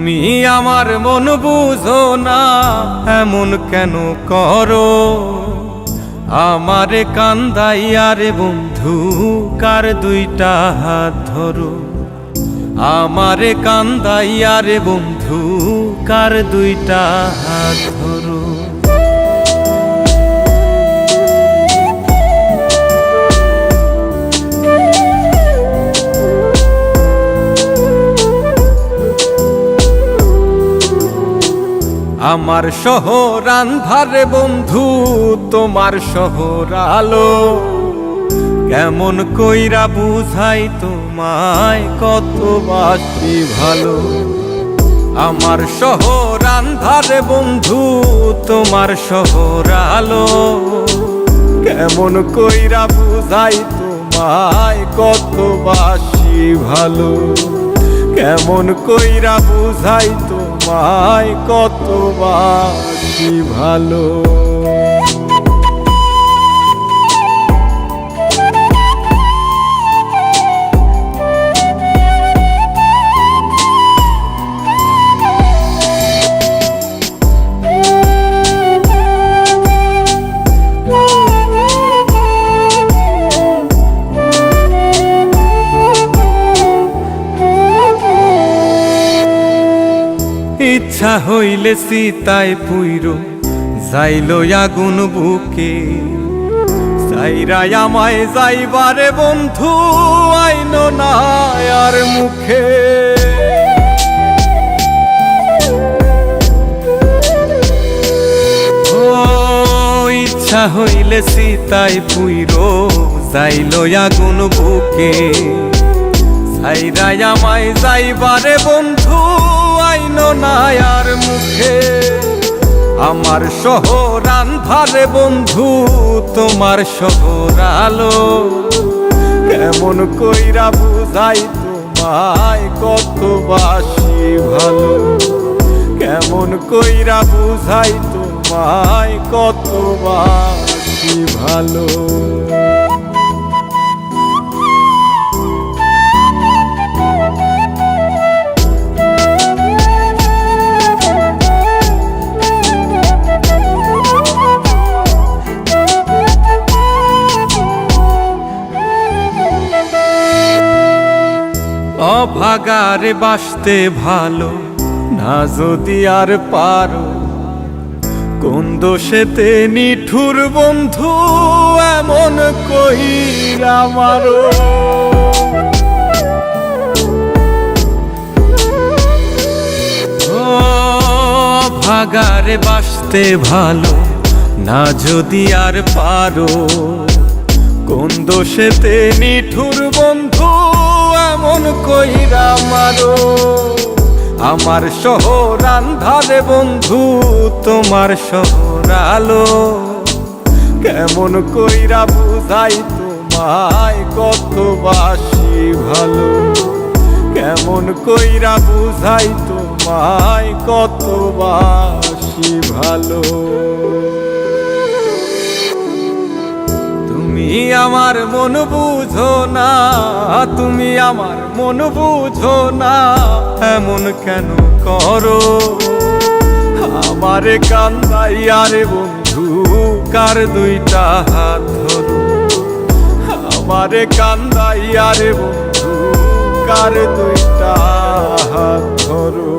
তুমি আমার মন বুঝো না, এমন কেন করো? আমারে কান্দাইয়া রে বন্ধু, কার দুইটা হাত ধরো। আমারে কান্দাইয়া রে বন্ধু, কার দুইটা হাত ধরো। আমার শহর আন্ধারে বন্ধু, তোমার শহর আলো। কেমন কইরা বুঝাই তোমায়, কত বাসি ভালো। আমার শহর আন্ধারে বন্ধু, তোমার শহর আলো। কেমন কইরা বুঝাই তোমায়, কত বাসি ভালো। কেমন কইরা বুঝাই তোমায়, কত বাসি ভালো। ইচ্ছা হইলে সীতায় পুইরো যাইল আগুন বুকে। সাইরাই আমায় যাইবারে বন্ধু, আইন না আর মুখে। ও ইচ্ছা হইলে সীতায় পুইরো যাইল আগুন বুকে। সাইরাই আমায় যাইবারে বন্ধু, আইন না আর মুখে। আমার শহর আন্ধারে বন্ধু, তোমার শহর আলো। কেমন কইরা বুঝাই তোমায়, কত বাসি ভালো। কেমন কইরা বুঝাই তোমায়, কত বাসি ভালো। অভাগারে বাসতে ভালো না যদি আর পারো। কোন দোষেতে নিঠুর বন্ধু, এমন কইরা মারো। অভাগারে বাসতে ভালো না যদি আর পারো। কোন দোষেতে নিঠুর বন্ধু, এমন কইরা মারো। আমার শহর আন্ধারে বন্ধু, তোমার শহর আলো। কেমন কইরা বুঝাই তোমায়, কত বাসি ভালো। কেমন কইরা বুঝাই তোমায়, কত বাসি ভালো। তুমি আমার মন বুঝো না, তুমি আমার মন বুঝো না, এমন কেন করো? আমারে কান্দাইয়া রে বন্ধু, কার দুইটা হাত ধরো। আমারে কান্দাইয়া রে বন্ধু, কার দুইটা হাত ধরো।